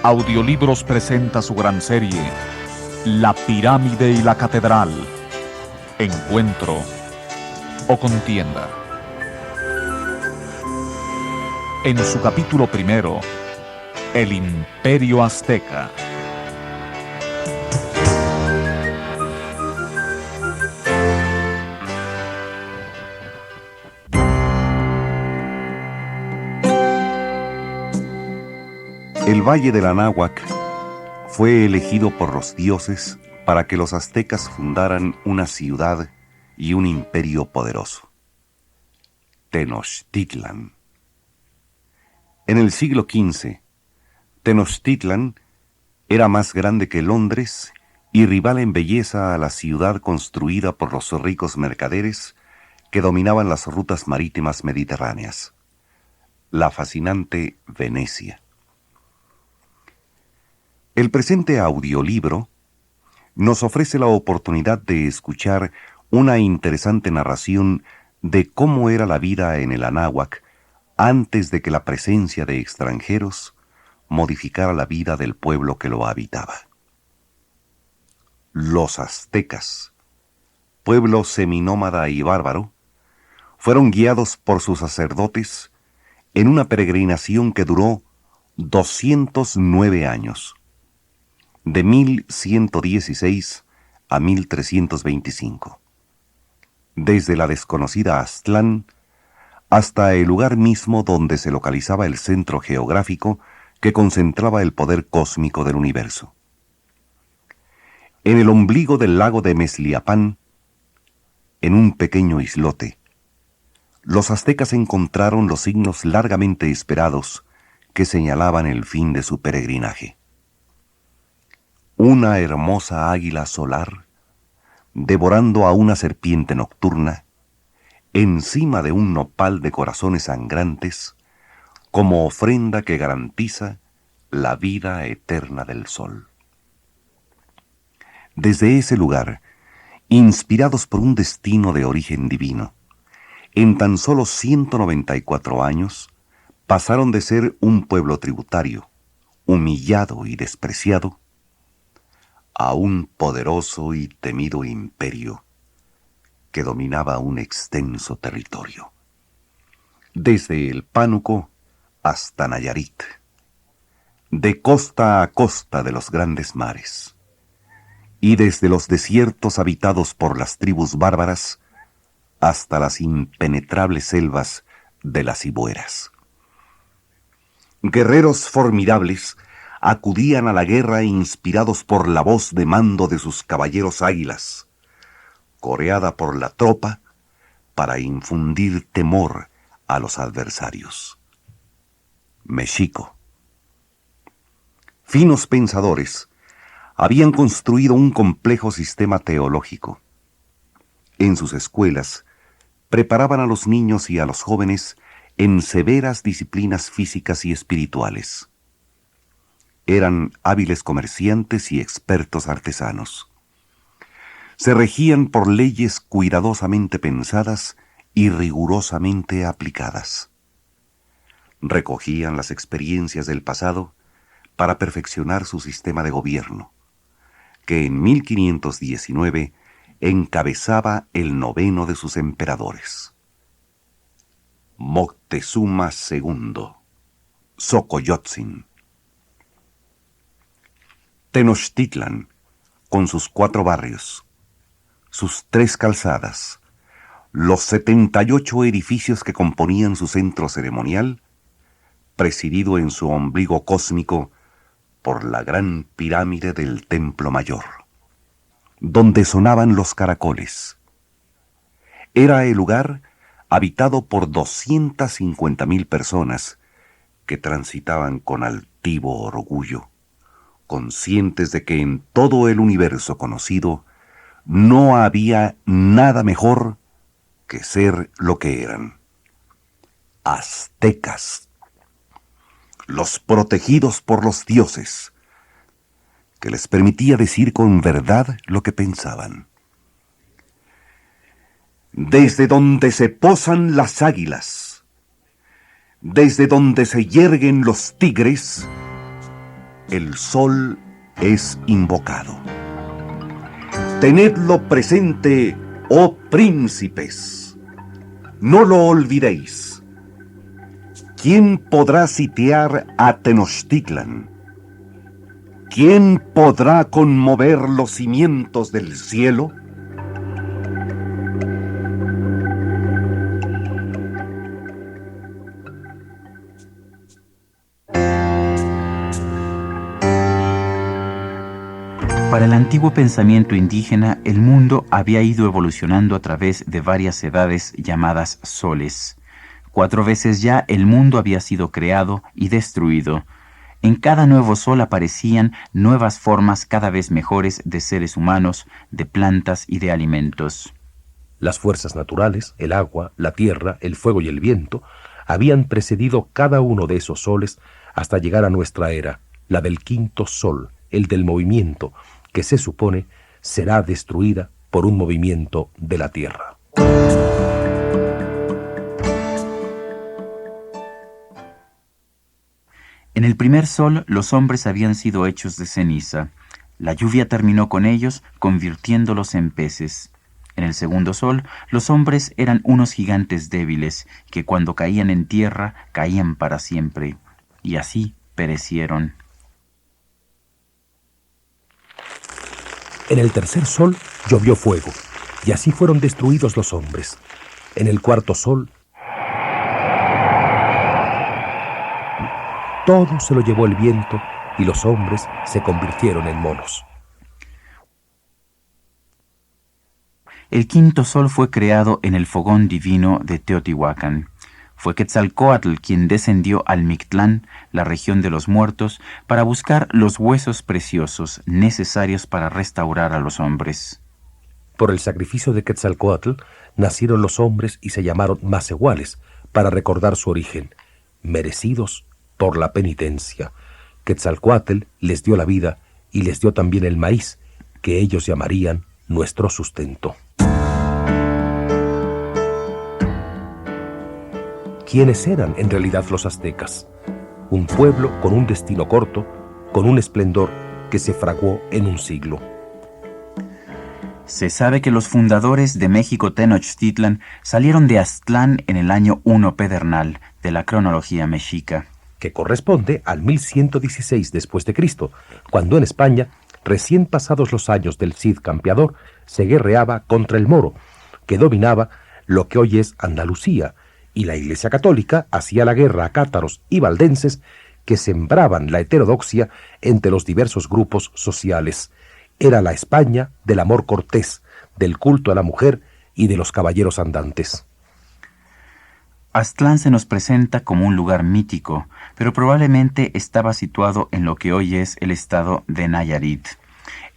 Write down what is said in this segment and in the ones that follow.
Audiolibros presenta su gran serie, La Pirámide y la Catedral, Encuentro o Contienda. En su capítulo primero, El Imperio Azteca. El Valle del Anáhuac fue elegido por los dioses para que los aztecas fundaran una ciudad y un imperio poderoso. Tenochtitlan. En el siglo XV, Tenochtitlan era más grande que Londres y rival en belleza a la ciudad construida por los ricos mercaderes que dominaban las rutas marítimas mediterráneas, la fascinante Venecia. El presente audiolibro nos ofrece la oportunidad de escuchar una interesante narración de cómo era la vida en el Anáhuac antes de que la presencia de extranjeros modificara la vida del pueblo que lo habitaba. Los aztecas, pueblo seminómada y bárbaro, fueron guiados por sus sacerdotes en una peregrinación que duró 209 años. De 1116 a 1325, desde la desconocida Aztlán hasta el lugar mismo donde se localizaba el centro geográfico que concentraba el poder cósmico del universo. En el ombligo del lago de Mesliapán, en un pequeño islote, los aztecas encontraron los signos largamente esperados que señalaban el fin de su peregrinaje. Una hermosa águila solar, devorando a una serpiente nocturna, encima de un nopal de corazones sangrantes, como ofrenda que garantiza la vida eterna del sol. Desde ese lugar, inspirados por un destino de origen divino, en tan solo 194 años, pasaron de ser un pueblo tributario, humillado y despreciado, a un poderoso y temido imperio que dominaba un extenso territorio, desde el Pánuco hasta Nayarit, de costa a costa de los grandes mares, y desde los desiertos habitados por las tribus bárbaras hasta las impenetrables selvas de las Ibueras. Guerreros formidables acudían a la guerra inspirados por la voz de mando de sus caballeros águilas, coreada por la tropa para infundir temor a los adversarios. Mexico. Finos pensadores habían construido un complejo sistema teológico. En sus escuelas preparaban a los niños y a los jóvenes en severas disciplinas físicas y espirituales. Eran hábiles comerciantes y expertos artesanos. Se regían por leyes cuidadosamente pensadas y rigurosamente aplicadas. Recogían las experiencias del pasado para perfeccionar su sistema de gobierno, que en 1519 encabezaba el 9º de sus emperadores. Moctezuma II, Xocoyotzin. Tenochtitlan, con sus 4 barrios, sus 3 calzadas, los 78 edificios que componían su centro ceremonial, presidido en su ombligo cósmico por la gran pirámide del Templo Mayor, donde sonaban los caracoles. Era el lugar habitado por 250,000 personas que transitaban con altivo orgullo, conscientes de que en todo el universo conocido no había nada mejor que ser lo que eran: aztecas, los protegidos por los dioses, que les permitía decir con verdad lo que pensaban. Desde donde se posan las águilas, desde donde se yerguen los tigres, el sol es invocado. Tenedlo presente, oh príncipes, no lo olvidéis. ¿Quién podrá sitiar a Tenochtitlan? ¿Quién podrá conmover los cimientos del cielo? Para el antiguo pensamiento indígena, el mundo había ido evolucionando a través de varias edades llamadas soles. 4 veces ya el mundo había sido creado y destruido. En cada nuevo sol aparecían nuevas formas cada vez mejores de seres humanos, de plantas y de alimentos. Las fuerzas naturales, el agua, la tierra, el fuego y el viento, habían precedido cada uno de esos soles hasta llegar a nuestra era, la del quinto sol, el del movimiento, que se supone será destruida por un movimiento de la tierra. En el primer sol los hombres habían sido hechos de ceniza. La lluvia terminó con ellos, convirtiéndolos en peces. En el segundo sol, los hombres eran unos gigantes débiles, que cuando caían en tierra, caían para siempre, y así perecieron. En el tercer sol llovió fuego, y así fueron destruidos los hombres. En el cuarto sol, todo se lo llevó el viento, y los hombres se convirtieron en monos. El quinto sol fue creado en el fogón divino de Teotihuacán. Fue Quetzalcóatl quien descendió al Mictlán, la región de los muertos, para buscar los huesos preciosos necesarios para restaurar a los hombres. Por el sacrificio de Quetzalcóatl nacieron los hombres y se llamaron Macehuales, para recordar su origen, merecidos por la penitencia. Quetzalcóatl les dio la vida y les dio también el maíz, que ellos llamarían nuestro sustento. ¿Quiénes eran en realidad los aztecas? Un pueblo con un destino corto, con un esplendor que se fraguó en un siglo. Se sabe que los fundadores de México Tenochtitlan salieron de Aztlán en el año 1 pedernal de la cronología mexica, que corresponde al 1116 después de Cristo, cuando en España, recién pasados los años del Cid Campeador, se guerreaba contra el moro, que dominaba lo que hoy es Andalucía, y la Iglesia Católica hacía la guerra a cátaros y valdenses que sembraban la heterodoxia entre los diversos grupos sociales. Era la España del amor cortés, del culto a la mujer y de los caballeros andantes. Aztlán se nos presenta como un lugar mítico, pero probablemente estaba situado en lo que hoy es el estado de Nayarit.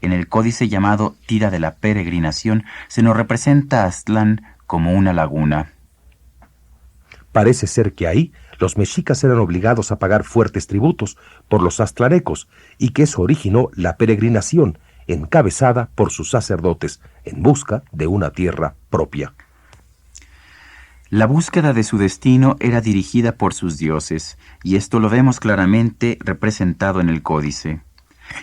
En el códice llamado Tira de la Peregrinación se nos representa a Aztlán como una laguna. Parece ser que ahí los mexicas eran obligados a pagar fuertes tributos por los aztlanecos y que eso originó la peregrinación, encabezada por sus sacerdotes, en busca de una tierra propia. La búsqueda de su destino era dirigida por sus dioses, y esto lo vemos claramente representado en el códice.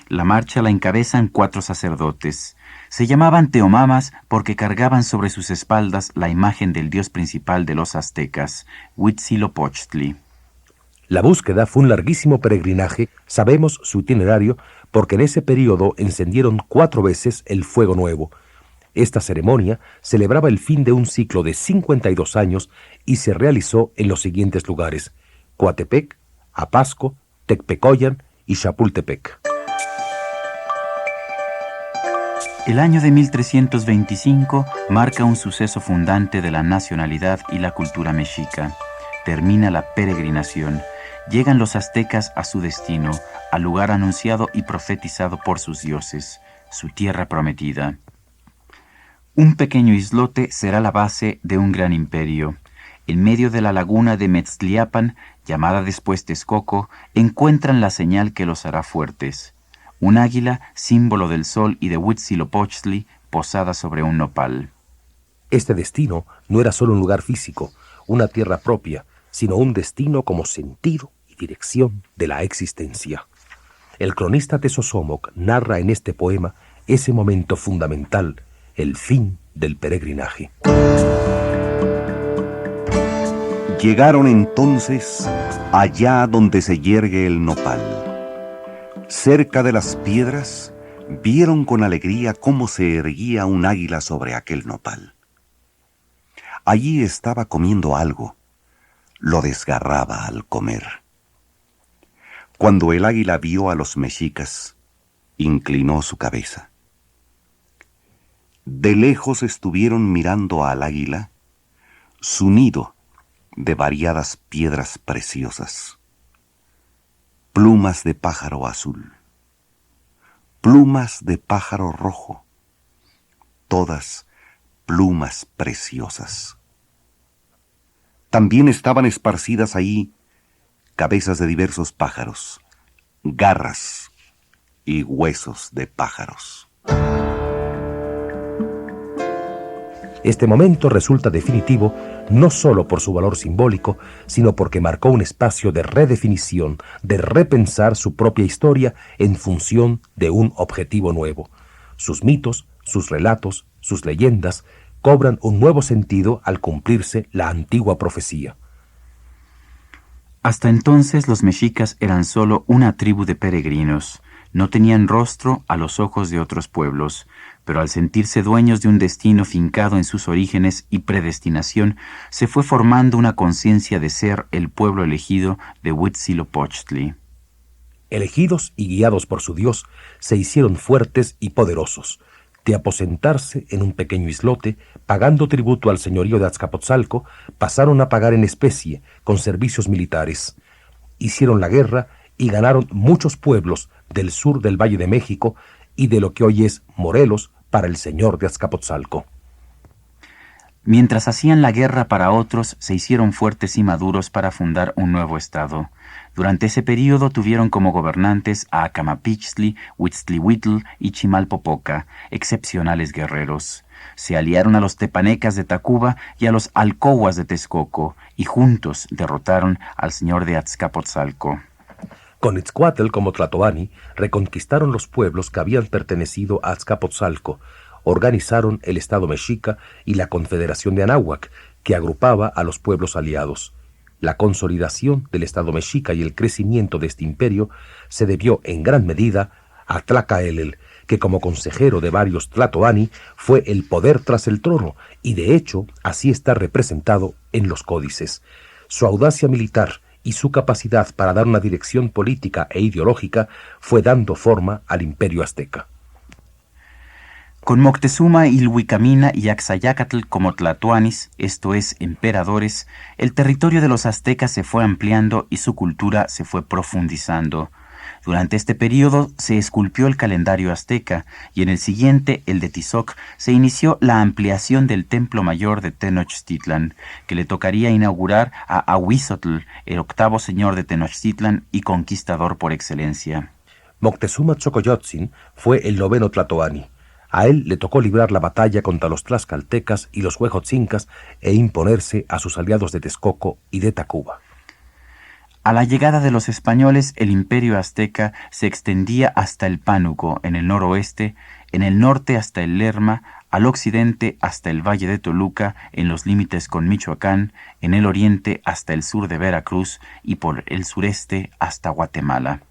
La marcha la encabezan 4 sacerdotes. Se llamaban teomamas porque cargaban sobre sus espaldas la imagen del dios principal de los aztecas, Huitzilopochtli. La búsqueda fue un larguísimo peregrinaje, sabemos su itinerario, porque en ese periodo encendieron 4 veces el fuego nuevo. Esta ceremonia celebraba el fin de un ciclo de 52 años y se realizó en los siguientes lugares: Coatepec, Apasco, Tecpecoyan y Chapultepec. El año de 1325 marca un suceso fundante de la nacionalidad y la cultura mexica. Termina la peregrinación. Llegan los aztecas a su destino, al lugar anunciado y profetizado por sus dioses, su tierra prometida. Un pequeño islote será la base de un gran imperio. En medio de la laguna de Metztliapan, llamada después Texcoco, encuentran la señal que los hará fuertes. Un águila, símbolo del sol y de Huitzilopochtli, posada sobre un nopal. Este destino no era solo un lugar físico, una tierra propia, sino un destino como sentido y dirección de la existencia. el cronista Tezosomoc narra en este poema ese momento fundamental, el fin del peregrinaje. Llegaron entonces allá donde se yergue el nopal. Cerca de las piedras vieron con alegría cómo se erguía un águila sobre aquel nopal. Allí estaba comiendo algo, lo desgarraba al comer. Cuando el águila vio a los mexicas, inclinó su cabeza. De lejos estuvieron mirando al águila, su nido de variadas piedras preciosas, plumas de pájaro azul, plumas de pájaro rojo, todas plumas preciosas. También estaban esparcidas ahí cabezas de diversos pájaros, garras y huesos de pájaros. Este momento resulta definitivo no solo por su valor simbólico, sino porque marcó un espacio de redefinición, de repensar su propia historia en función de un objetivo nuevo. Sus mitos, sus relatos, sus leyendas cobran un nuevo sentido al cumplirse la antigua profecía. Hasta entonces los mexicas eran solo una tribu de peregrinos. No tenían rostro a los ojos de otros pueblos, pero al sentirse dueños de un destino fincado en sus orígenes y predestinación, se fue formando una conciencia de ser el pueblo elegido de Huitzilopochtli. Elegidos y guiados por su Dios, se hicieron fuertes y poderosos. De aposentarse en un pequeño islote, pagando tributo al señorío de Azcapotzalco, pasaron a pagar en especie, con servicios militares. Hicieron la guerra y ganaron muchos pueblos del sur del Valle de México y de lo que hoy es Morelos para el señor de Azcapotzalco. Mientras hacían la guerra para otros, se hicieron fuertes y maduros para fundar un nuevo estado. Durante ese período tuvieron como gobernantes a Acamapichtli, Huitztlihuitl y Chimalpopoca, excepcionales guerreros. Se aliaron a los tepanecas de Tacuba y a los alcohuas de Texcoco, y juntos derrotaron al señor de Azcapotzalco. Con Itzcuatl como Tlatoani, reconquistaron los pueblos que habían pertenecido a Azcapotzalco, organizaron el Estado Mexica y la Confederación de Anáhuac, que agrupaba a los pueblos aliados. La consolidación del Estado Mexica y el crecimiento de este imperio se debió en gran medida a Tlacaelel, que como consejero de varios Tlatoani fue el poder tras el trono, y de hecho así está representado en los códices. Su audacia militar y su capacidad para dar una dirección política e ideológica fue dando forma al imperio azteca. Con Moctezuma, Ilhuicamina y Axayácatl como tlatoanis, esto es, emperadores, el territorio de los aztecas se fue ampliando y su cultura se fue profundizando. Durante este periodo se esculpió el calendario azteca y en el siguiente, el de Tizoc, se inició la ampliación del templo mayor de Tenochtitlan, que le tocaría inaugurar a Ahuizotl, el octavo señor de Tenochtitlan y conquistador por excelencia. Moctezuma Xocoyotzin fue el noveno tlatoani. A él le tocó librar la batalla contra los tlaxcaltecas y los huejotzincas e imponerse a sus aliados de Texcoco y de Tacuba. A la llegada de los españoles, el imperio azteca se extendía hasta el Pánuco, en el noroeste, en el norte hasta el Lerma, al occidente hasta el Valle de Toluca, en los límites con Michoacán, en el oriente hasta el sur de Veracruz y por el sureste hasta Guatemala.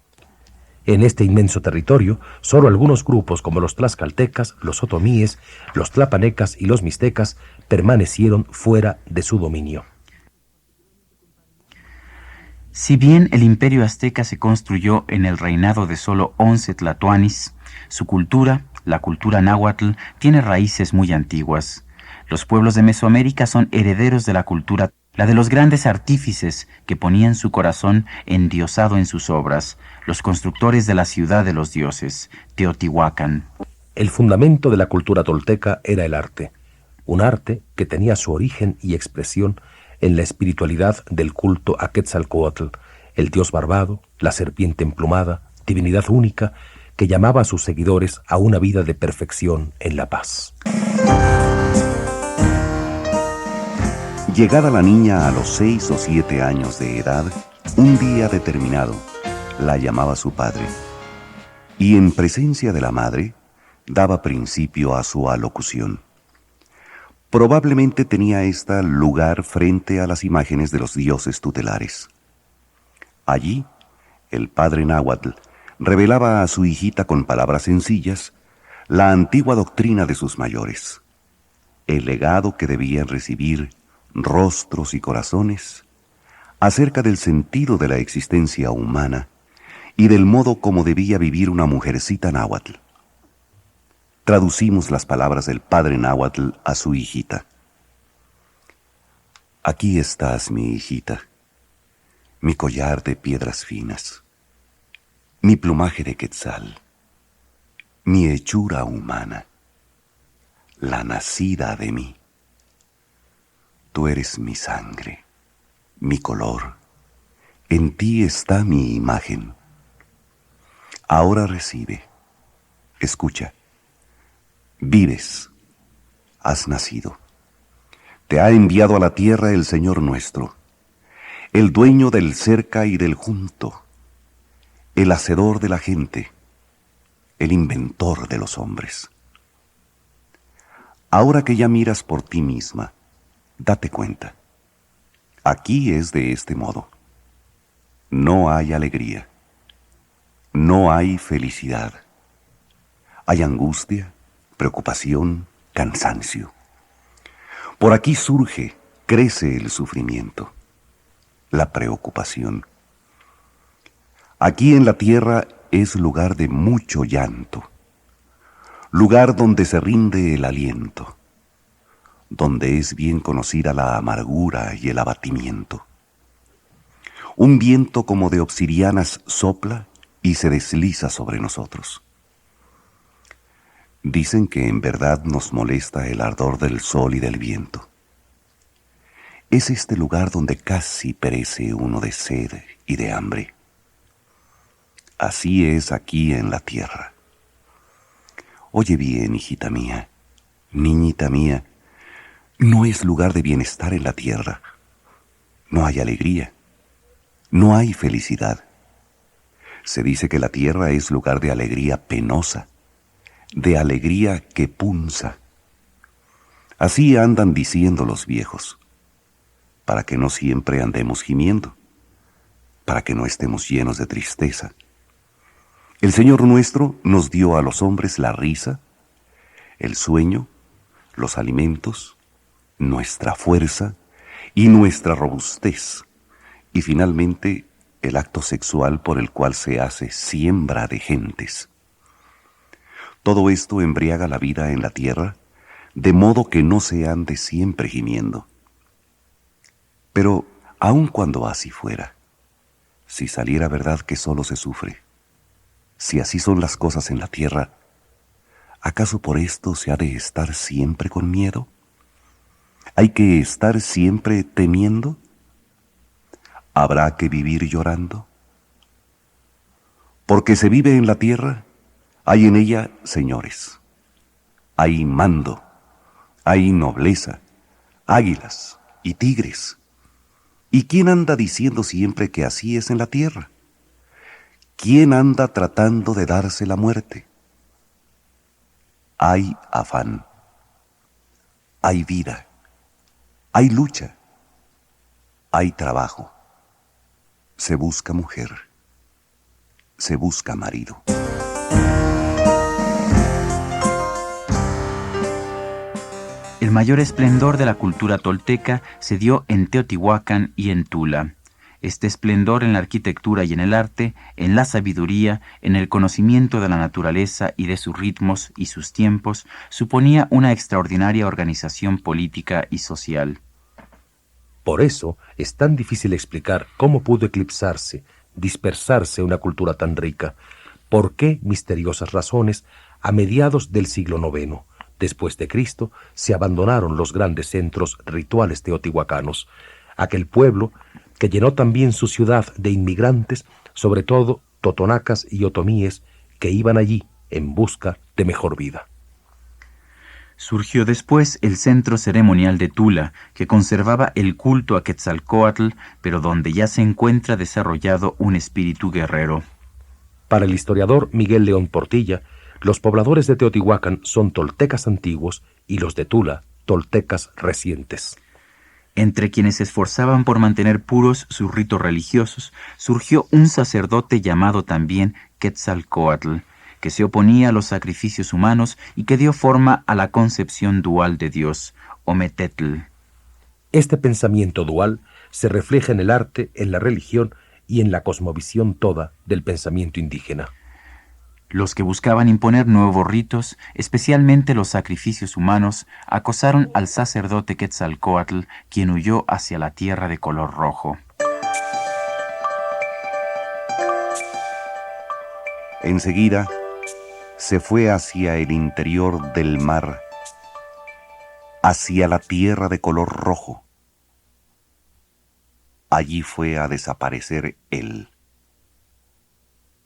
En este inmenso territorio, solo algunos grupos como los tlaxcaltecas, los otomíes, los tlapanecas y los mixtecas permanecieron fuera de su dominio. Si bien el imperio azteca se construyó en el reinado de solo 11 tlatoanis, su cultura, la cultura náhuatl, tiene raíces muy antiguas. Los pueblos de Mesoamérica son herederos de la cultura, la de los grandes artífices que ponían su corazón endiosado en sus obras, los constructores de la ciudad de los dioses, Teotihuacán. El fundamento de la cultura tolteca era el arte, un arte que tenía su origen y expresión en la espiritualidad del culto a Quetzalcóatl, el dios barbado, la serpiente emplumada, divinidad única, que llamaba a sus seguidores a una vida de perfección en la paz. Llegada la niña a los 6 o 7 años de edad, un día determinado, la llamaba su padre. y en presencia de la madre daba principio a su alocución. Probablemente tenía ésta lugar frente a las imágenes de los dioses tutelares. Allí, el padre náhuatl revelaba a su hijita con palabras sencillas la antigua doctrina de sus mayores, el legado que debían recibir rostros y corazones acerca del sentido de la existencia humana y del modo como debía vivir una mujercita náhuatl. Traducimos las palabras del padre náhuatl a su hijita. Aquí estás, mi hijita, mi collar de piedras finas, mi plumaje de quetzal, mi hechura humana, la nacida de mí. Tú eres mi sangre, mi color, en ti está mi imagen. Ahora recibe, escucha, vives, has nacido. Te ha enviado a la tierra el Señor nuestro, el dueño del cerca y del junto, el hacedor de la gente, el inventor de los hombres. Ahora que ya miras por ti misma, date cuenta. Aquí es de este modo. No hay alegría. No hay felicidad. Hay angustia, preocupación, cansancio. Por aquí surge, crece el sufrimiento, la preocupación. Aquí en la tierra es lugar de mucho llanto, lugar donde se rinde el aliento, donde es bien conocida la amargura y el abatimiento. Un viento como de obsidianas sopla y se desliza sobre nosotros. Dicen que en verdad nos molesta el ardor del sol y del viento. Es este lugar donde casi perece uno de sed y de hambre. Así es aquí en la tierra. Oye bien, hijita mía, niñita mía, no es lugar de bienestar en la tierra. No hay alegría, no hay felicidad. Se dice que la tierra es lugar de alegría penosa, de alegría que punza. Así andan diciendo los viejos, para que no siempre andemos gimiendo, para que no estemos llenos de tristeza. El Señor nuestro nos dio a los hombres la risa, el sueño, los alimentos, nuestra fuerza y nuestra robustez, y finalmente el acto sexual por el cual se hace siembra de gentes. Todo esto embriaga la vida en la tierra, de modo que no se ande siempre gimiendo. Pero aun cuando así fuera, si saliera verdad que solo se sufre, si así son las cosas en la tierra, ¿acaso por esto se ha de estar siempre con miedo? ¿Hay que estar siempre temiendo? ¿Habrá que vivir llorando? Porque se vive en la tierra, hay en ella señores, hay mando, hay nobleza, águilas y tigres. ¿Y quién anda diciendo siempre que así es en la tierra? ¿Quién anda tratando de darse la muerte? Hay afán, hay vida, hay lucha, hay trabajo. Se busca mujer, se busca marido. El mayor esplendor de la cultura tolteca se dio en Teotihuacán y en Tula. Este esplendor en la arquitectura y en el arte, en la sabiduría, en el conocimiento de la naturaleza y de sus ritmos y sus tiempos, suponía una extraordinaria organización política y social. Por eso es tan difícil explicar cómo pudo eclipsarse, dispersarse una cultura tan rica, por qué misteriosas razones, a mediados del siglo IX, después de Cristo, se abandonaron los grandes centros rituales teotihuacanos, aquel pueblo que llenó también su ciudad de inmigrantes, sobre todo totonacas y otomíes, que iban allí en busca de mejor vida. Surgió después el centro ceremonial de Tula, que conservaba el culto a Quetzalcóatl, pero donde ya se encuentra desarrollado un espíritu guerrero. Para el historiador Miguel León Portilla, los pobladores de Teotihuacán son toltecas antiguos y los de Tula, toltecas recientes. Entre quienes se esforzaban por mantener puros sus ritos religiosos, surgió un sacerdote llamado también Quetzalcóatl, que se oponía a los sacrificios humanos y que dio forma a la concepción dual de Dios, Ometetl. Este pensamiento dual se refleja en el arte, en la religión y en la cosmovisión toda del pensamiento indígena. Los que buscaban imponer nuevos ritos, especialmente los sacrificios humanos, acosaron al sacerdote Quetzalcóatl, quien huyó hacia la tierra de color rojo. Enseguida, se fue hacia el interior del mar, hacia la tierra de color rojo. Allí fue a desaparecer él,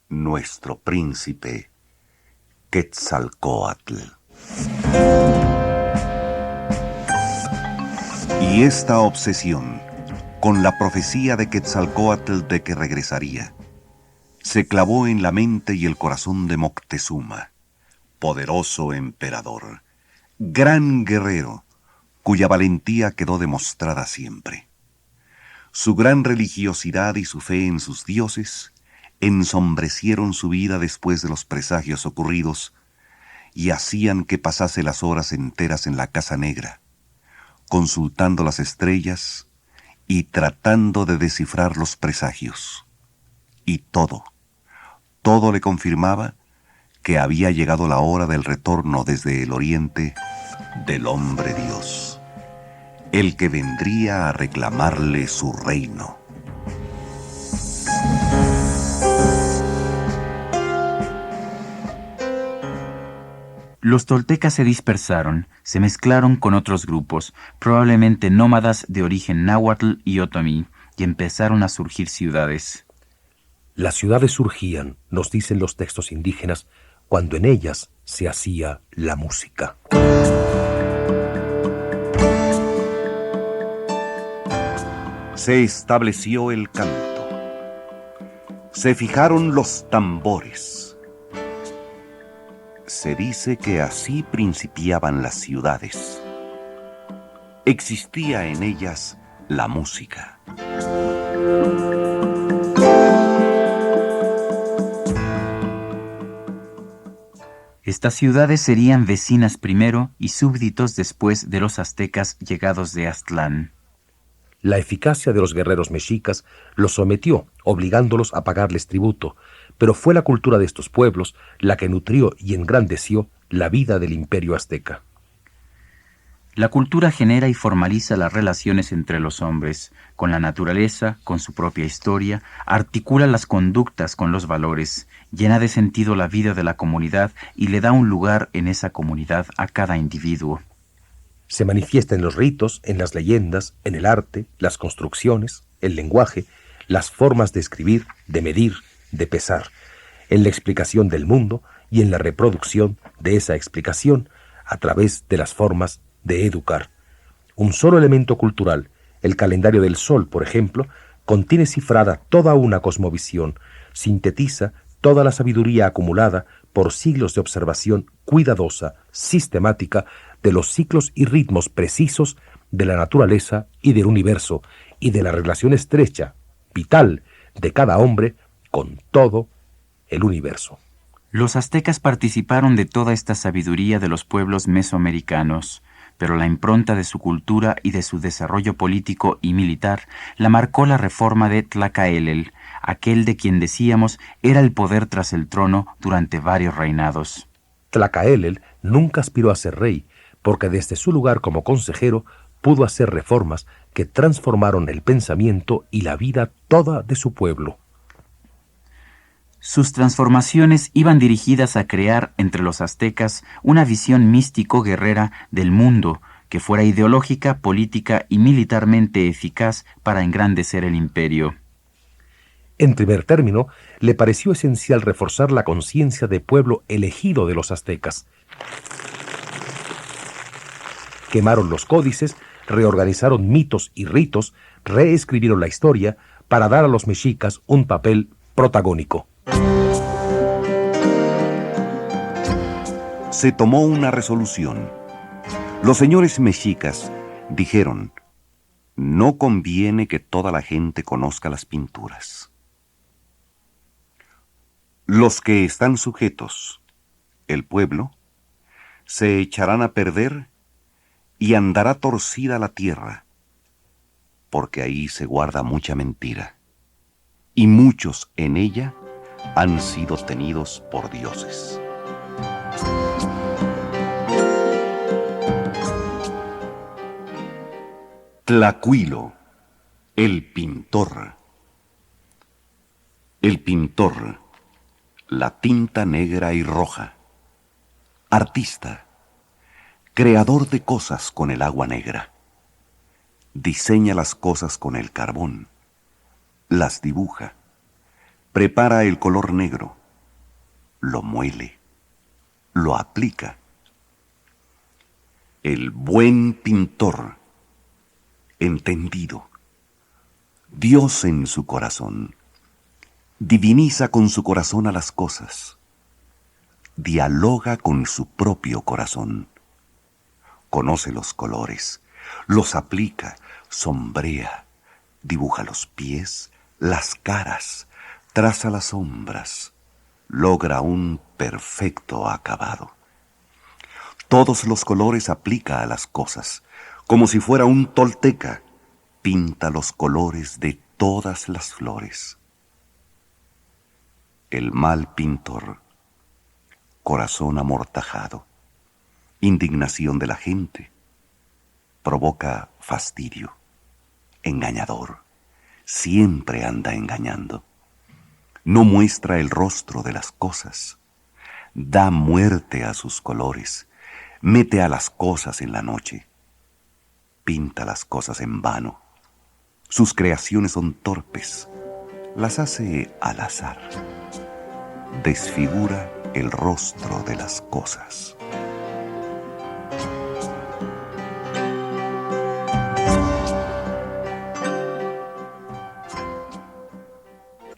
nuestro príncipe Quetzalcóatl. Y esta obsesión, con la profecía de Quetzalcóatl de que regresaría, se clavó en la mente y el corazón de Moctezuma, poderoso emperador, gran guerrero, cuya valentía quedó demostrada siempre. Su gran religiosidad y su fe en sus dioses ensombrecieron su vida después de los presagios ocurridos y hacían que pasase las horas enteras en la Casa Negra, consultando las estrellas y tratando de descifrar los presagios. Y todo le confirmaba que había llegado la hora del retorno desde el oriente del hombre Dios, el que vendría a reclamarle su reino. Los toltecas se dispersaron, se mezclaron con otros grupos, probablemente nómadas de origen náhuatl y otomí, y empezaron a surgir ciudades. Las ciudades surgían, nos dicen los textos indígenas, cuando en ellas se hacía la música. Se estableció el canto. Se fijaron los tambores. Se dice que así principiaban las ciudades. Existía en ellas la música. Estas ciudades serían vecinas primero y súbditos después de los aztecas llegados de Aztlán. La eficacia de los guerreros mexicas los sometió, obligándolos a pagarles tributo, pero fue la cultura de estos pueblos la que nutrió y engrandeció la vida del imperio azteca. La cultura genera y formaliza las relaciones entre los hombres, con la naturaleza, con su propia historia, articula las conductas con los valores, llena de sentido la vida de la comunidad y le da un lugar en esa comunidad a cada individuo. Se manifiesta en los ritos, en las leyendas, en el arte, las construcciones, el lenguaje, las formas de escribir, de medir, de pesar, en la explicación del mundo y en la reproducción de esa explicación a través de las formas de educar. Un solo elemento cultural, el calendario del sol, por ejemplo, contiene cifrada toda una cosmovisión, sintetiza toda la sabiduría acumulada por siglos de observación cuidadosa, sistemática, de los ciclos y ritmos precisos de la naturaleza y del universo, y de la relación estrecha, vital, de cada hombre con todo el universo. Los aztecas participaron de toda esta sabiduría de los pueblos mesoamericanos, pero la impronta de su cultura y de su desarrollo político y militar la marcó la reforma de Tlacaelel, aquel de quien decíamos era el poder tras el trono durante varios reinados. Tlacaelel nunca aspiró a ser rey, porque desde su lugar como consejero pudo hacer reformas que transformaron el pensamiento y la vida toda de su pueblo. Sus transformaciones iban dirigidas a crear entre los aztecas una visión místico-guerrera del mundo que fuera ideológica, política y militarmente eficaz para engrandecer el imperio. En primer término, le pareció esencial reforzar la conciencia de pueblo elegido de los aztecas. Quemaron los códices, reorganizaron mitos y ritos, reescribieron la historia para dar a los mexicas un papel protagónico. se tomó una resolución. Los señores mexicas dijeron: no conviene que toda la gente conozca las pinturas. Los que están sujetos, el pueblo, se echarán a perder y andará torcida la tierra, porque ahí se guarda mucha mentira, y muchos en ella han sido tenidos por dioses. Tlacuilo, el pintor. El pintor, la tinta negra y roja. Artista, creador de cosas con el agua negra. Diseña las cosas con el carbón, las dibuja, prepara el color negro, lo muele, lo aplica. El buen pintor, entendido, Dios en su corazón, diviniza con su corazón a las cosas, dialoga con su propio corazón, conoce los colores, los aplica, sombrea, dibuja los pies, las caras, traza las sombras, logra un perfecto acabado. Todos los colores aplica a las cosas, como si fuera un tolteca, pinta los colores de todas las flores. El mal pintor, corazón amortajado, indignación de la gente, provoca fastidio, engañador, siempre anda engañando. No muestra el rostro de las cosas, da muerte a sus colores, mete a las cosas en la noche, pinta las cosas en vano. Sus creaciones son torpes, las hace al azar. Desfigura el rostro de las cosas.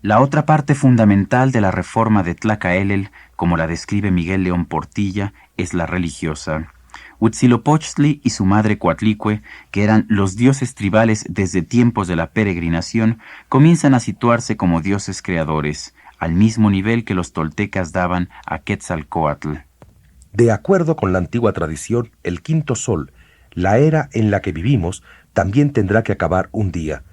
La otra parte fundamental de la reforma de Tlacaelel, como la describe Miguel León Portilla, es la religiosa. Huitzilopochtli y su madre Coatlicue, que eran los dioses tribales desde tiempos de la peregrinación, comienzan a situarse como dioses creadores, al mismo nivel que los toltecas daban a Quetzalcóatl. De acuerdo con la antigua tradición, el quinto sol, la era en la que vivimos, también tendrá que acabar un día.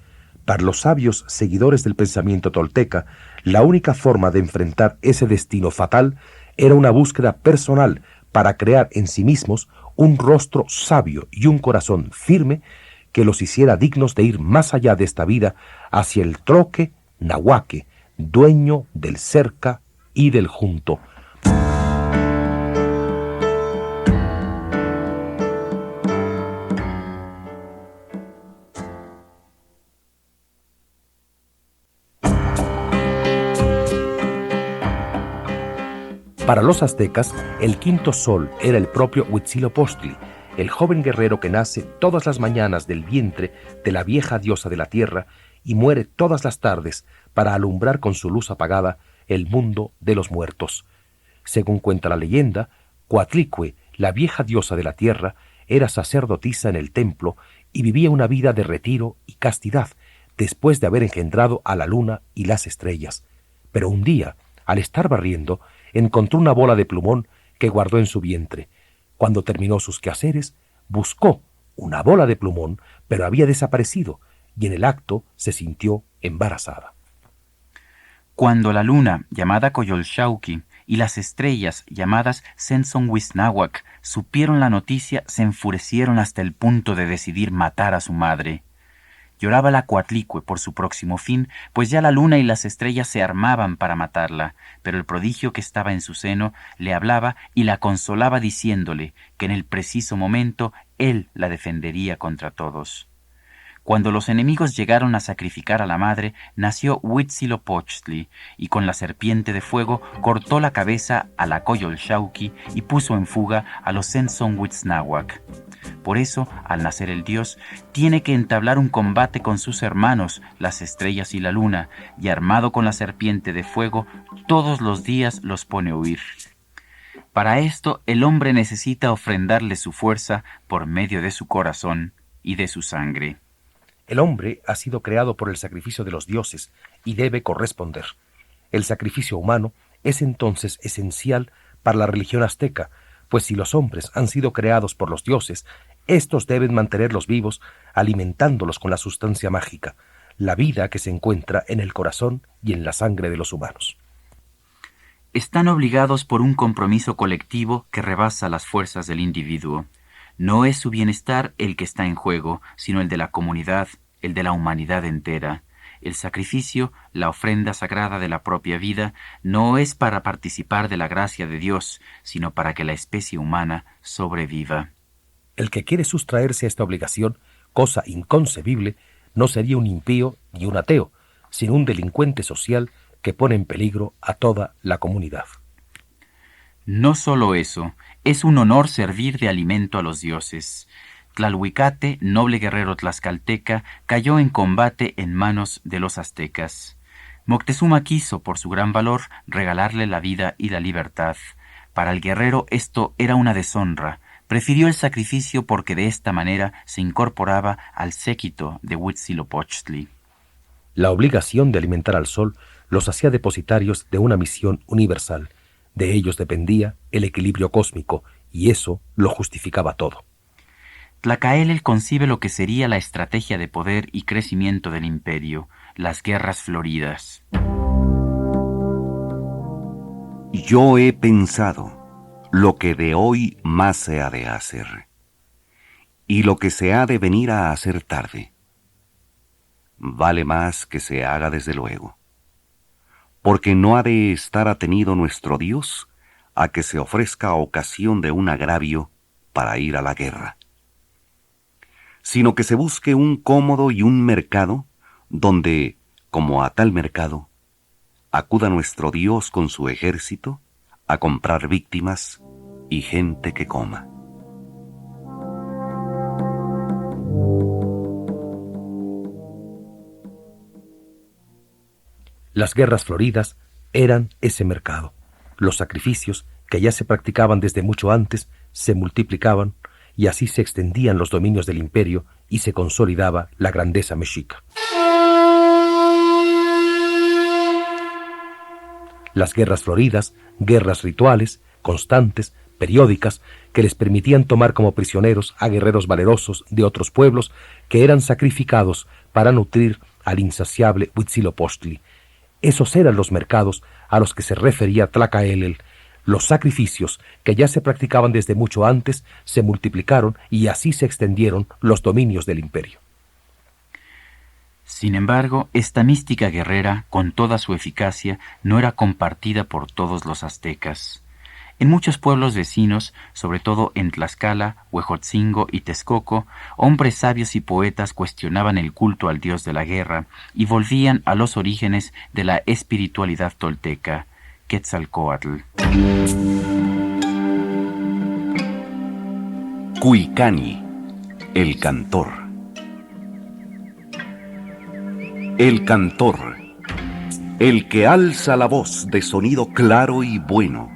Para los sabios seguidores del pensamiento tolteca, la única forma de enfrentar ese destino fatal era una búsqueda personal para crear en sí mismos un rostro sabio y un corazón firme que los hiciera dignos de ir más allá de esta vida hacia el troque nahuaque, dueño del cerca y del junto. Para los aztecas, el quinto sol era el propio Huitzilopochtli, el joven guerrero que nace todas las mañanas del vientre de la vieja diosa de la tierra y muere todas las tardes para alumbrar con su luz apagada el mundo de los muertos. Según cuenta la leyenda, Coatlicue, la vieja diosa de la tierra, era sacerdotisa en el templo y vivía una vida de retiro y castidad después de haber engendrado a la luna y las estrellas. Pero un día, al estar barriendo, encontró una bola de plumón que guardó en su vientre. Cuando terminó sus quehaceres, buscó una bola de plumón, pero había desaparecido, y en el acto se sintió embarazada. Cuando la luna, llamada Coyolxauhqui, y las estrellas, llamadas Sensonhuiznahuac, supieron la noticia, se enfurecieron hasta el punto de decidir matar a su madre. Lloraba la Coatlicue por su próximo fin, pues ya la luna y las estrellas se armaban para matarla, pero el prodigio que estaba en su seno le hablaba y la consolaba diciéndole que en el preciso momento él la defendería contra todos. Cuando los enemigos llegaron a sacrificar a la madre, nació Huitzilopochtli, y con la serpiente de fuego cortó la cabeza a la Coyolxauhqui y puso en fuga a los Sensonhuiznahuac. Por eso, al nacer el dios, tiene que entablar un combate con sus hermanos, las estrellas y la luna, y armado con la serpiente de fuego, todos los días los pone a huir. Para esto, el hombre necesita ofrendarle su fuerza por medio de su corazón y de su sangre. El hombre ha sido creado por el sacrificio de los dioses y debe corresponder. El sacrificio humano es entonces esencial para la religión azteca, pues si los hombres han sido creados por los dioses, estos deben mantenerlos vivos, alimentándolos con la sustancia mágica, la vida que se encuentra en el corazón y en la sangre de los humanos. Están obligados por un compromiso colectivo que rebasa las fuerzas del individuo. No es su bienestar el que está en juego, sino el de la comunidad, el de la humanidad entera. El sacrificio, la ofrenda sagrada de la propia vida, no es para participar de la gracia de Dios, sino para que la especie humana sobreviva. El que quiere sustraerse a esta obligación, cosa inconcebible, no sería un impío ni un ateo, sino un delincuente social que pone en peligro a toda la comunidad. No solo eso, es un honor servir de alimento a los dioses. Tlalhuicate, noble guerrero tlaxcalteca, cayó en combate en manos de los aztecas. Moctezuma quiso, por su gran valor, regalarle la vida y la libertad. Para el guerrero esto era una deshonra. Prefirió el sacrificio porque de esta manera se incorporaba al séquito de Huitzilopochtli. La obligación de alimentar al sol los hacía depositarios de una misión universal. De ellos dependía el equilibrio cósmico, y eso lo justificaba todo. Tlacaelel concibe lo que sería la estrategia de poder y crecimiento del imperio, las guerras floridas. Yo he pensado lo que de hoy más se ha de hacer, y lo que se ha de venir a hacer tarde. Vale más que se haga desde luego, porque no ha de estar atenido nuestro Dios a que se ofrezca ocasión de un agravio para ir a la guerra, sino que se busque un cómodo y un mercado donde, como a tal mercado, acuda nuestro Dios con su ejército a comprar víctimas y gente que coma. Las guerras floridas eran ese mercado. Los sacrificios, que ya se practicaban desde mucho antes, se multiplicaban, y así se extendían los dominios del imperio y se consolidaba la grandeza mexica. Las guerras floridas, guerras rituales, constantes, periódicas, que les permitían tomar como prisioneros a guerreros valerosos de otros pueblos que eran sacrificados para nutrir al insaciable Huitzilopochtli. Esos eran los mercados a los que se refería Tlacaelel. Los sacrificios, que ya se practicaban desde mucho antes, se multiplicaron y así se extendieron los dominios del imperio. Sin embargo, esta mística guerrera, con toda su eficacia, no era compartida por todos los aztecas. En muchos pueblos vecinos, sobre todo en Tlaxcala, Huejotzingo y Texcoco, hombres sabios y poetas cuestionaban el culto al dios de la guerra y volvían a los orígenes de la espiritualidad tolteca, Quetzalcóatl. Cuicani, el cantor. El cantor, el que alza la voz de sonido claro y bueno,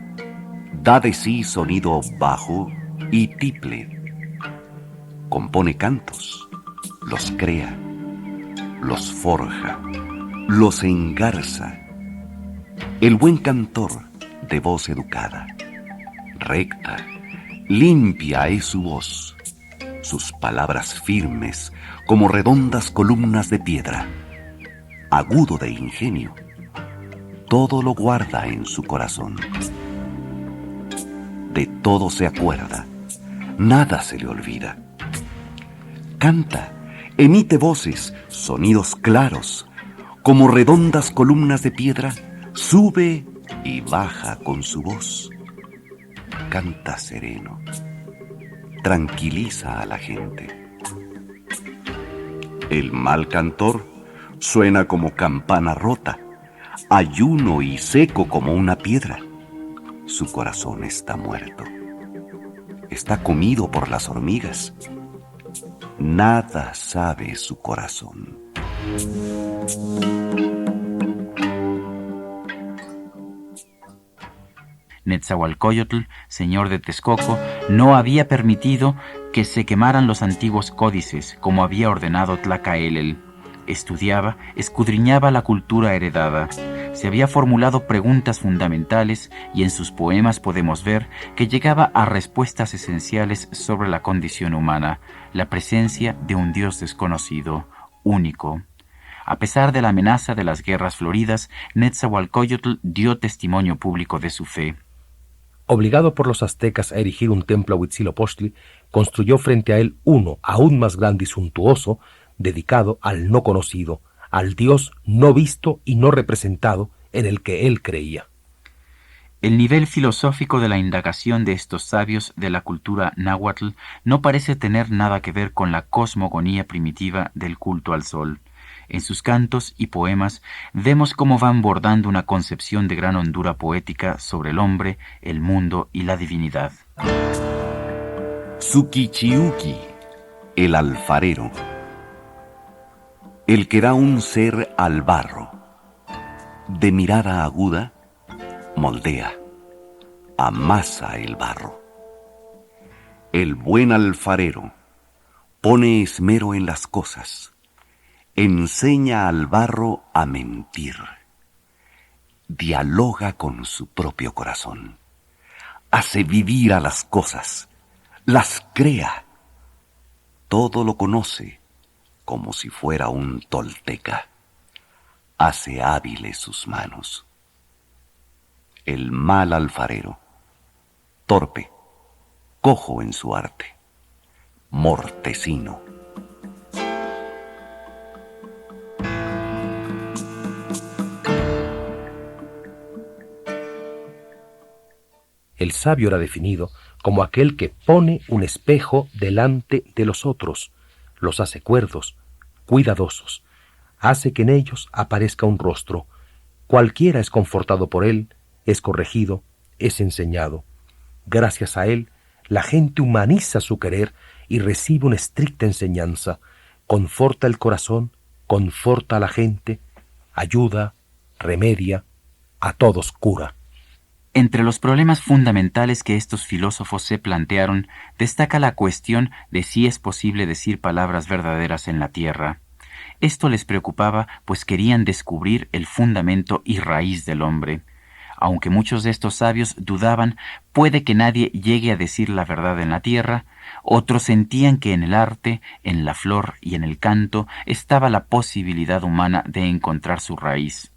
da de sí sonido bajo y tiple. Compone cantos, los crea, los forja, los engarza. El buen cantor, de voz educada, recta, limpia es su voz, sus palabras firmes como redondas columnas de piedra, agudo de ingenio, todo lo guarda en su corazón. De todo se acuerda, nada se le olvida. Canta, emite voces, sonidos claros, como redondas columnas de piedra, sube y baja con su voz. Canta sereno, tranquiliza a la gente. El mal cantor suena como campana rota, ayuno y seco como una piedra. Su corazón está muerto. Está comido por las hormigas. Nada sabe su corazón. Netzahualcóyotl, señor de Texcoco, no había permitido que se quemaran los antiguos códices, como había ordenado Tlacaelel. Estudiaba, escudriñaba la cultura heredada. Se había formulado preguntas fundamentales y en sus poemas podemos ver que llegaba a respuestas esenciales sobre la condición humana, la presencia de un Dios desconocido, único. A pesar de la amenaza de las guerras floridas, Netzahualcóyotl dio testimonio público de su fe. Obligado por los aztecas a erigir un templo a Huitzilopochtli, construyó frente a él uno aún más grande y suntuoso, dedicado al no conocido, al Dios no visto y no representado en el que él creía. El nivel filosófico de la indagación de estos sabios de la cultura náhuatl no parece tener nada que ver con la cosmogonía primitiva del culto al sol. En sus cantos y poemas vemos cómo van bordando una concepción de gran hondura poética sobre el hombre, el mundo y la divinidad. Tsukichiuki, el alfarero. El que da un ser al barro, de mirada aguda, moldea, amasa el barro. El buen alfarero pone esmero en las cosas, enseña al barro a mentir, dialoga con su propio corazón, hace vivir a las cosas, las crea, todo lo conoce como si fuera un tolteca, hace hábiles sus manos. El mal alfarero, torpe, cojo en su arte, mortecino. El sabio era definido como aquel que pone un espejo delante de los otros, los hace cuerdos, cuidadosos, hace que en ellos aparezca un rostro. Cualquiera es confortado por él, es corregido, es enseñado. Gracias a él, la gente humaniza su querer y recibe una estricta enseñanza. Conforta el corazón, conforta a la gente, ayuda, remedia, a todos cura. Entre los problemas fundamentales que estos filósofos se plantearon, destaca la cuestión de si es posible decir palabras verdaderas en la tierra. Esto les preocupaba, pues querían descubrir el fundamento y raíz del hombre. Aunque muchos de estos sabios dudaban, puede que nadie llegue a decir la verdad en la tierra, otros sentían que en el arte, en la flor y en el canto estaba la posibilidad humana de encontrar su raíz.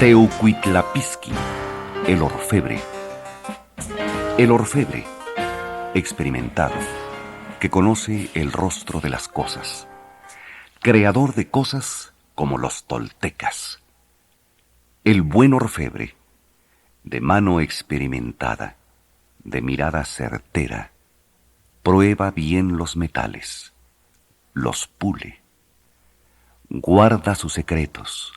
Teucuitlapisqui, el orfebre. El orfebre, experimentado, que conoce el rostro de las cosas, creador de cosas como los toltecas. El buen orfebre, de mano experimentada, de mirada certera, prueba bien los metales, los pule, guarda sus secretos,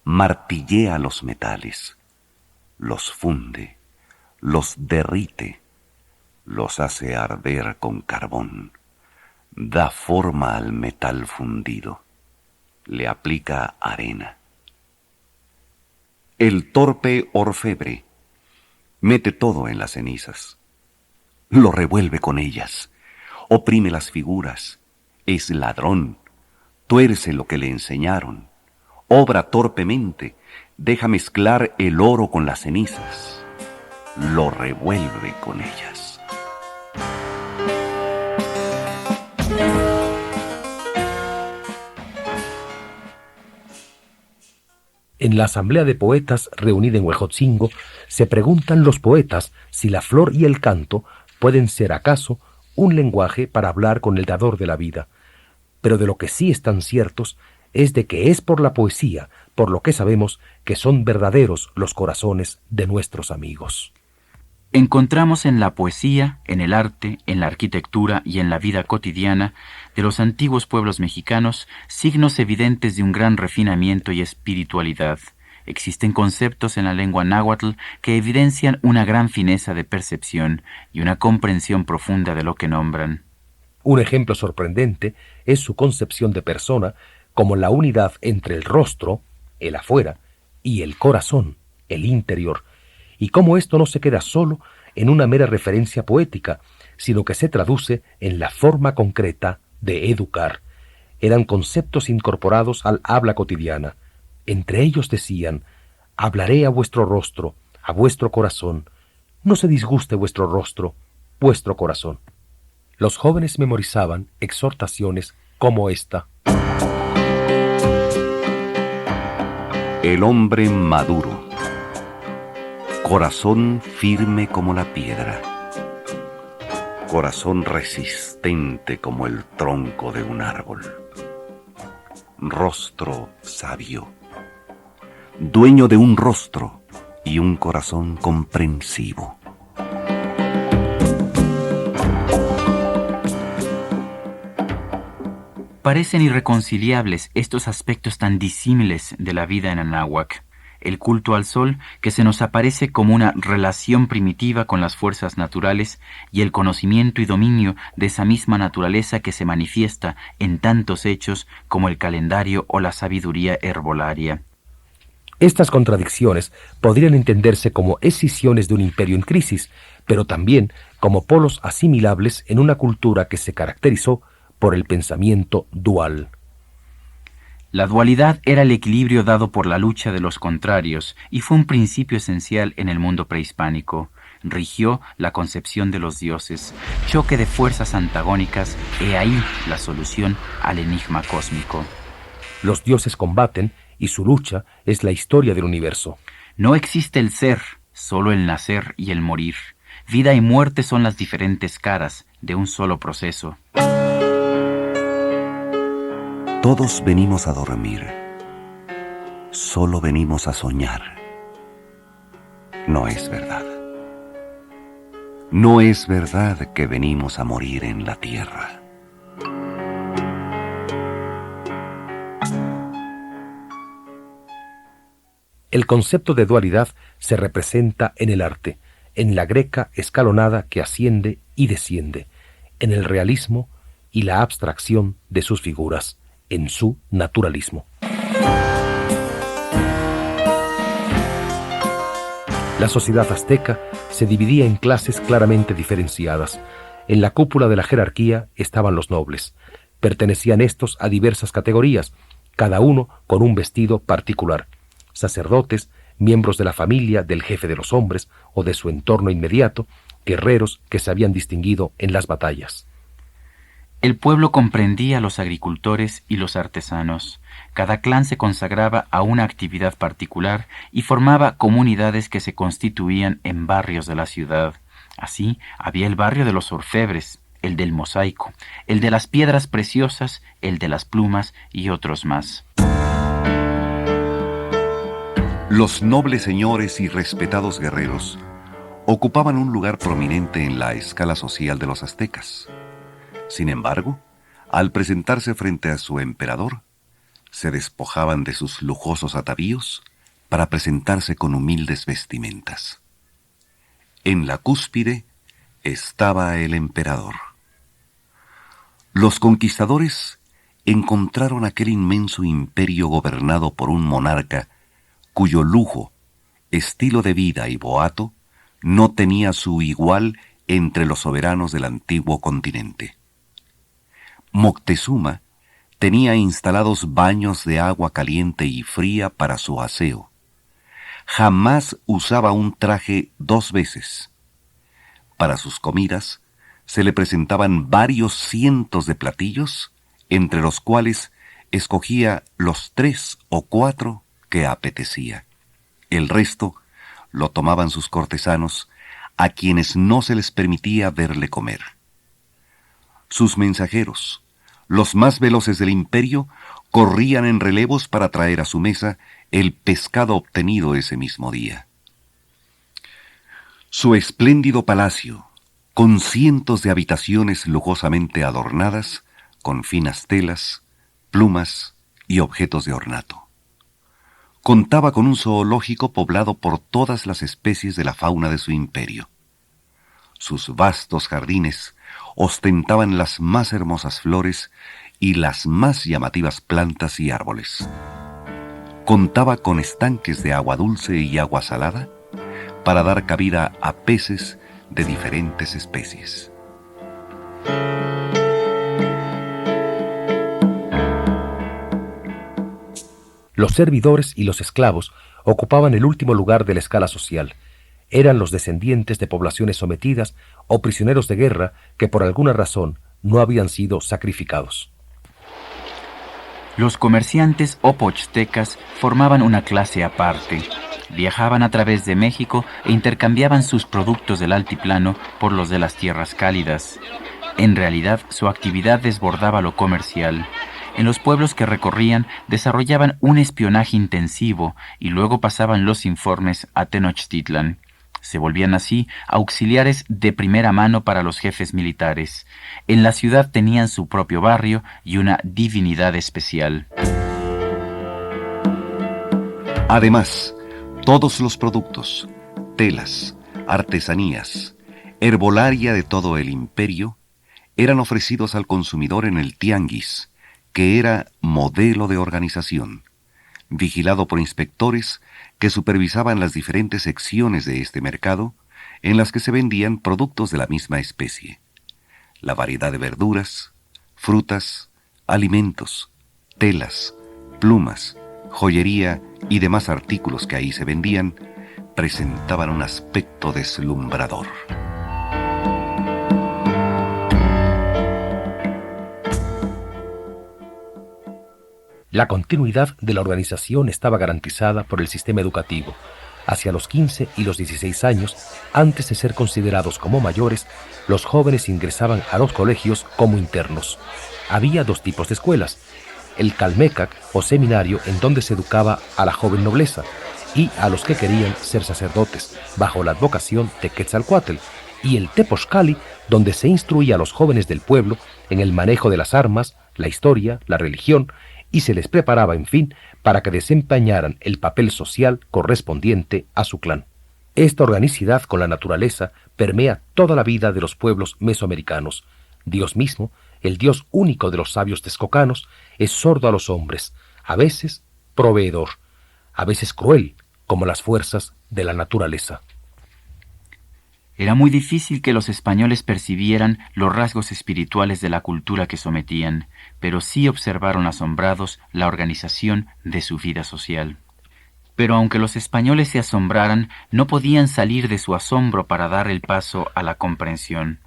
martillea los metales, los funde, los derrite, los hace arder con carbón, da forma al metal fundido, le aplica arena. El torpe orfebre mete todo en las cenizas, lo revuelve con ellas, oprime las figuras, es ladrón, tuerce lo que le enseñaron, obra torpemente, deja mezclar el oro con las cenizas, lo revuelve con ellas. En la asamblea de poetas reunida en Huejotzingo, se preguntan los poetas si la flor y el canto pueden ser acaso un lenguaje para hablar con el dador de la vida. Pero de lo que sí están ciertos es de que es por la poesía, por lo que sabemos que son verdaderos los corazones de nuestros amigos. Encontramos en la poesía, en el arte, en la arquitectura y en la vida cotidiana de los antiguos pueblos mexicanos signos evidentes de un gran refinamiento y espiritualidad. Existen conceptos en la lengua náhuatl que evidencian una gran fineza de percepción y una comprensión profunda de lo que nombran. Un ejemplo sorprendente es su concepción de persona como la unidad entre el rostro, el afuera, y el corazón, el interior, y cómo esto no se queda solo en una mera referencia poética, sino que se traduce en la forma concreta de educar. Eran conceptos incorporados al habla cotidiana. Entre ellos decían: hablaré a vuestro rostro, a vuestro corazón. No se disguste vuestro rostro, vuestro corazón. Los jóvenes memorizaban exhortaciones como esta: El hombre maduro, corazón firme como la piedra, corazón resistente como el tronco de un árbol, rostro sabio, dueño de un rostro y un corazón comprensivo. Parecen irreconciliables estos aspectos tan disímiles de la vida en Anáhuac. El culto al sol, que se nos aparece como una relación primitiva con las fuerzas naturales, y el conocimiento y dominio de esa misma naturaleza que se manifiesta en tantos hechos como el calendario o la sabiduría herbolaria. Estas contradicciones podrían entenderse como escisiones de un imperio en crisis, pero también como polos asimilables en una cultura que se caracterizó por el pensamiento dual. La dualidad era el equilibrio dado por la lucha de los contrarios y fue un principio esencial en el mundo prehispánico. Rigió la concepción de los dioses, choque de fuerzas antagónicas, he ahí la solución al enigma cósmico. Los dioses combaten y su lucha es la historia del universo. No existe el ser, solo el nacer y el morir. Vida y muerte son las diferentes caras de un solo proceso. Todos venimos a dormir, solo venimos a soñar. No es verdad. No es verdad que venimos a morir en la tierra. El concepto de dualidad se representa en el arte, en la greca escalonada que asciende y desciende, en el realismo y la abstracción de sus figuras, en su naturalismo. La sociedad azteca se dividía en clases claramente diferenciadas. En la cúpula de la jerarquía estaban los nobles. Pertenecían estos a diversas categorías, cada uno con un vestido particular. Sacerdotes, miembros de la familia del jefe de los hombres o de su entorno inmediato, guerreros que se habían distinguido en las batallas. El pueblo comprendía a los agricultores y los artesanos. Cada clan se consagraba a una actividad particular y formaba comunidades que se constituían en barrios de la ciudad. Así, había el barrio de los orfebres, el del mosaico, el de las piedras preciosas, el de las plumas y otros más. Los nobles señores y respetados guerreros ocupaban un lugar prominente en la escala social de los aztecas. Sin embargo, al presentarse frente a su emperador, se despojaban de sus lujosos atavíos para presentarse con humildes vestimentas. En la cúspide estaba el emperador. Los conquistadores encontraron aquel inmenso imperio gobernado por un monarca cuyo lujo, estilo de vida y boato no tenía su igual entre los soberanos del antiguo continente. Moctezuma tenía instalados baños de agua caliente y fría para su aseo. Jamás usaba un traje 2 veces. Para sus comidas se le presentaban varios cientos de platillos, entre los cuales escogía los 3 o 4 que apetecía. El resto lo tomaban sus cortesanos, a quienes no se les permitía verle comer. Sus mensajeros, los más veloces del imperio, corrían en relevos para traer a su mesa el pescado obtenido ese mismo día. Su espléndido palacio, con cientos de habitaciones lujosamente adornadas, con finas telas, plumas y objetos de ornato. Contaba con un zoológico poblado por todas las especies de la fauna de su imperio. Sus vastos jardines ostentaban las más hermosas flores y las más llamativas plantas y árboles. contaba con estanques de agua dulce y agua salada para dar cabida a peces de diferentes especies. Los servidores y los esclavos ocupaban el último lugar de la escala social. Eran los descendientes de poblaciones sometidas o prisioneros de guerra que por alguna razón no habían sido sacrificados. Los comerciantes o pochtecas formaban una clase aparte. Viajaban a través de México e intercambiaban sus productos del altiplano por los de las tierras cálidas. En realidad, su actividad desbordaba lo comercial. En los pueblos que recorrían, desarrollaban un espionaje intensivo y luego pasaban los informes a Tenochtitlan. Se volvían así auxiliares de primera mano para los jefes militares. En la ciudad tenían su propio barrio y una divinidad especial. Además, todos los productos, telas, artesanías, herbolaria de todo el imperio, eran ofrecidos al consumidor en el tianguis, que era modelo de organización, vigilado por inspectores que supervisaban las diferentes secciones de este mercado en las que se vendían productos de la misma especie. La variedad de verduras, frutas, alimentos, telas, plumas, joyería y demás artículos que ahí se vendían presentaban un aspecto deslumbrador. La continuidad de la organización estaba garantizada por el sistema educativo. Hacia los 15 y los 16 años, antes de ser considerados como mayores, los jóvenes ingresaban a los colegios como internos. Había dos tipos de escuelas: el Calmecac o seminario, en donde se educaba a la joven nobleza, y a los que querían ser sacerdotes, bajo la advocación de Quetzalcóatl, y el Tepochcali, donde se instruía a los jóvenes del pueblo en el manejo de las armas, la historia, la religión, y se les preparaba, en fin, para que desempeñaran el papel social correspondiente a su clan. Esta organicidad con la naturaleza permea toda la vida de los pueblos mesoamericanos. Dios mismo, el Dios único de los sabios texcocanos, es sordo a los hombres, a veces proveedor, a veces cruel, como las fuerzas de la naturaleza. Era muy difícil que los españoles percibieran los rasgos espirituales de la cultura que sometían, pero sí observaron asombrados la organización de su vida social. Pero aunque los españoles se asombraran, no podían salir de su asombro para dar el paso a la comprensión.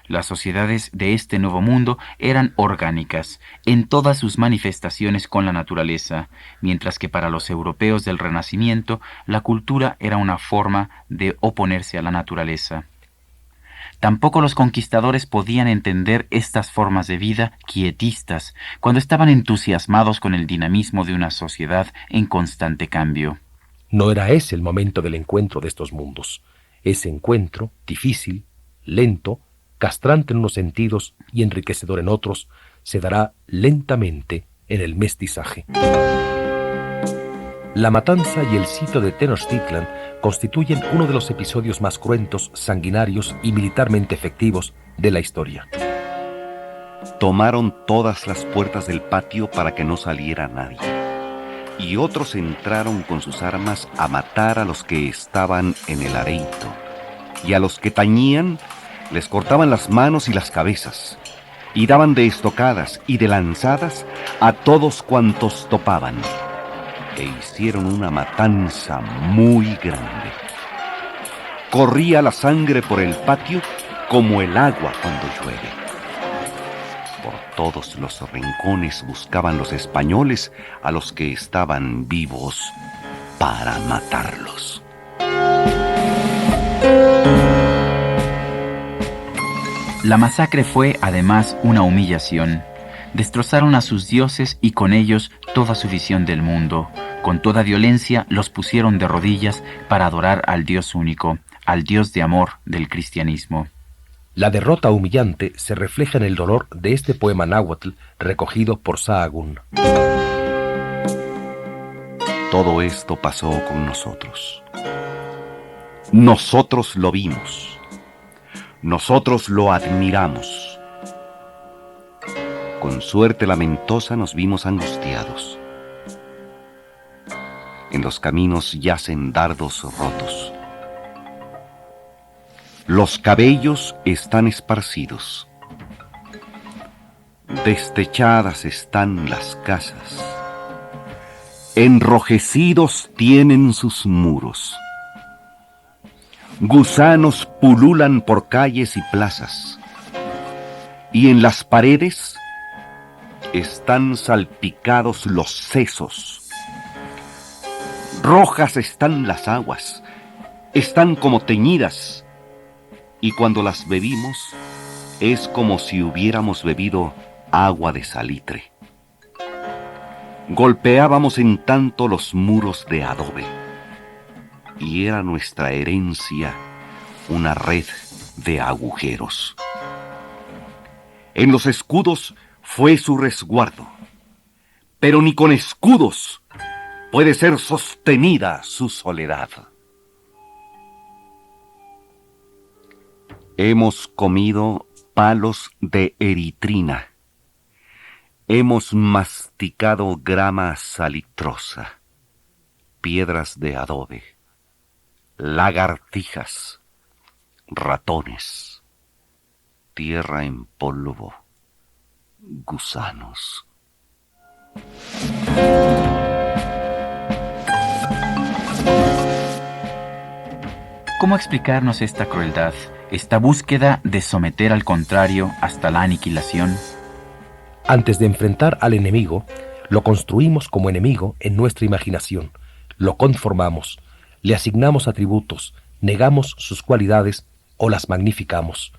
Las sociedades de este nuevo mundo eran orgánicas, en todas sus manifestaciones con la naturaleza, mientras que para los europeos del Renacimiento, la cultura era una forma de oponerse a la naturaleza. Tampoco los conquistadores podían entender estas formas de vida quietistas, cuando estaban entusiasmados con el dinamismo de una sociedad en constante cambio. No era ese el momento del encuentro de estos mundos. Ese encuentro, difícil, lento, castrante en unos sentidos y enriquecedor en otros, se dará lentamente en el mestizaje. La matanza y el sitio de Tenochtitlan constituyen uno de los episodios más cruentos, sanguinarios y militarmente efectivos de la historia. Tomaron todas las puertas del patio para que no saliera nadie, y otros entraron con sus armas a matar a los que estaban en el areito, y a los que tañían les cortaban las manos y las cabezas, y daban de estocadas y de lanzadas a todos cuantos topaban, e hicieron una matanza muy grande. Corría la sangre por el patio como el agua cuando llueve. Por todos los rincones buscaban los españoles a los que estaban vivos para matarlos. La masacre fue, además, una humillación. Destrozaron a sus dioses y con ellos toda su visión del mundo. Con toda violencia los pusieron de rodillas para adorar al Dios único, al Dios de amor del cristianismo. La derrota humillante se refleja en el dolor de este poema náhuatl recogido por Sahagún. Todo esto pasó con nosotros. Nosotros lo vimos. Nosotros lo admiramos. Con suerte lamentosa nos vimos angustiados. En los caminos yacen dardos rotos. Los cabellos están esparcidos. Destechadas están las casas. Enrojecidos tienen sus muros. Gusanos pululan por calles y plazas. Y en las paredes están salpicados los sesos. Rojas están las aguas, están como teñidas, y cuando las bebimos es como si hubiéramos bebido agua de salitre. Golpeábamos en tanto los muros de adobe, y era nuestra herencia una red de agujeros. En los escudos fue su resguardo, pero ni con escudos puede ser sostenida su soledad. Hemos comido palos de eritrina, hemos masticado grama salitrosa, piedras de adobe, lagartijas, ratones, tierra en polvo, gusanos. ¿Cómo explicarnos esta crueldad, esta búsqueda de someter al contrario hasta la aniquilación? Antes de enfrentar al enemigo, lo construimos como enemigo en nuestra imaginación, lo conformamos, le asignamos atributos, negamos sus cualidades o las magnificamos,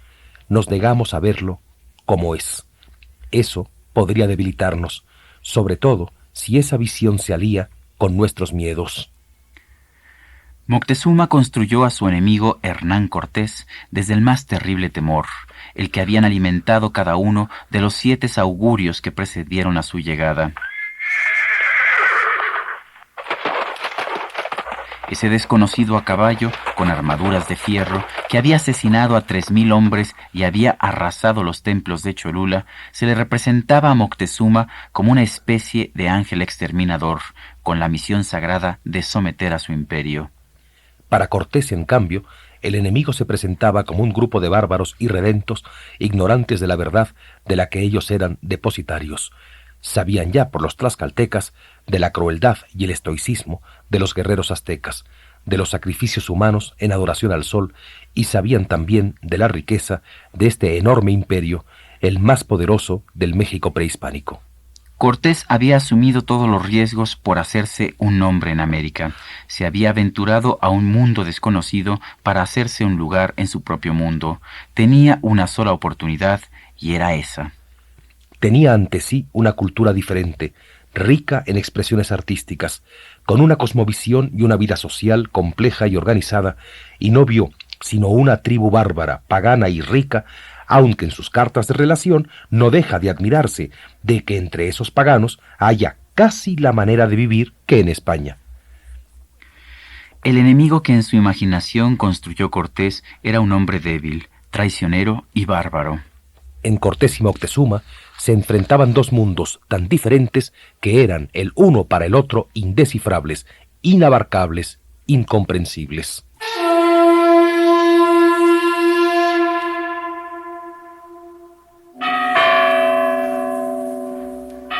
nos negamos a verlo como es. Eso podría debilitarnos, sobre todo si esa visión se alía con nuestros miedos. Moctezuma construyó a su enemigo Hernán Cortés desde el más terrible temor, el que habían alimentado cada uno de los 7 augurios que precedieron a su llegada. Ese desconocido a caballo, con armaduras de fierro, que había asesinado a 3,000 hombres y había arrasado los templos de Cholula, se le representaba a Moctezuma como una especie de ángel exterminador, con la misión sagrada de someter a su imperio. Para Cortés, en cambio, el enemigo se presentaba como un grupo de bárbaros irredentos, ignorantes de la verdad de la que ellos eran depositarios. Sabían ya por los tlaxcaltecas de la crueldad y el estoicismo de los guerreros aztecas, de los sacrificios humanos en adoración al sol, y sabían también de la riqueza de este enorme imperio, el más poderoso del México prehispánico. Cortés había asumido todos los riesgos por hacerse un nombre en América. Se había aventurado a un mundo desconocido para hacerse un lugar en su propio mundo. Tenía una sola oportunidad y era esa. Tenía ante sí una cultura diferente, rica en expresiones artísticas, con una cosmovisión y una vida social compleja y organizada, y no vio sino una tribu bárbara, pagana y rica, aunque en sus cartas de relación no deja de admirarse de que entre esos paganos haya casi la manera de vivir que en España. El enemigo que en su imaginación construyó Cortés era un hombre débil, traicionero y bárbaro. En Cortés y Moctezuma se enfrentaban 2 mundos tan diferentes que eran el uno para el otro indescifrables, inabarcables, incomprensibles.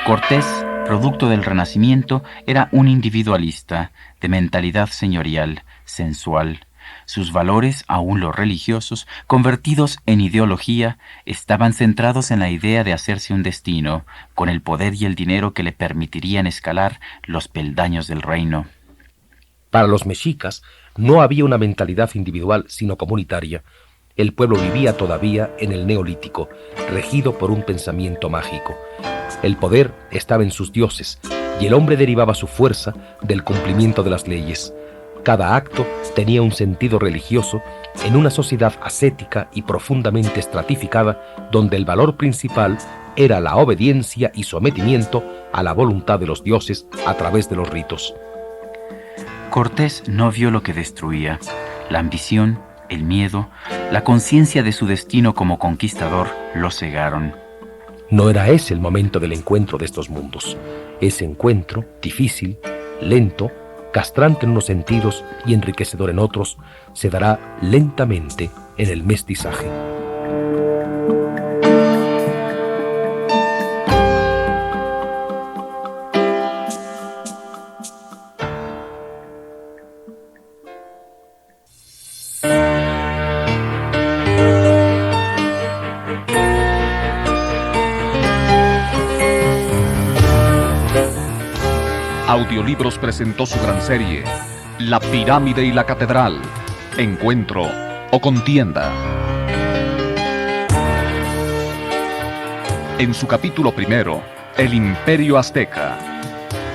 Cortés, producto del Renacimiento, era un individualista, de mentalidad señorial, sensual. Sus valores, aún los religiosos, convertidos en ideología, estaban centrados en la idea de hacerse un destino, con el poder y el dinero que le permitirían escalar los peldaños del reino. Para los mexicas no había una mentalidad individual sino comunitaria. El pueblo vivía todavía en el Neolítico, regido por un pensamiento mágico. El poder estaba en sus dioses, y el hombre derivaba su fuerza del cumplimiento de las leyes. Cada acto tenía un sentido religioso en una sociedad ascética y profundamente estratificada, donde el valor principal era la obediencia y sometimiento a la voluntad de los dioses a través de los ritos. Cortés no vio lo que destruía: la ambición, el miedo, la conciencia de su destino como conquistador lo cegaron. No era ese el momento del encuentro de estos mundos. Ese encuentro, difícil, lento, castrante en unos sentidos y enriquecedor en otros, se dará lentamente en el mestizaje. Audiolibros presentó su gran serie, La Pirámide y la Catedral, Encuentro o Contienda. En su capítulo primero, El Imperio Azteca.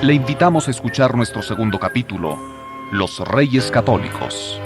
Le invitamos a escuchar nuestro segundo capítulo, Los Reyes Católicos.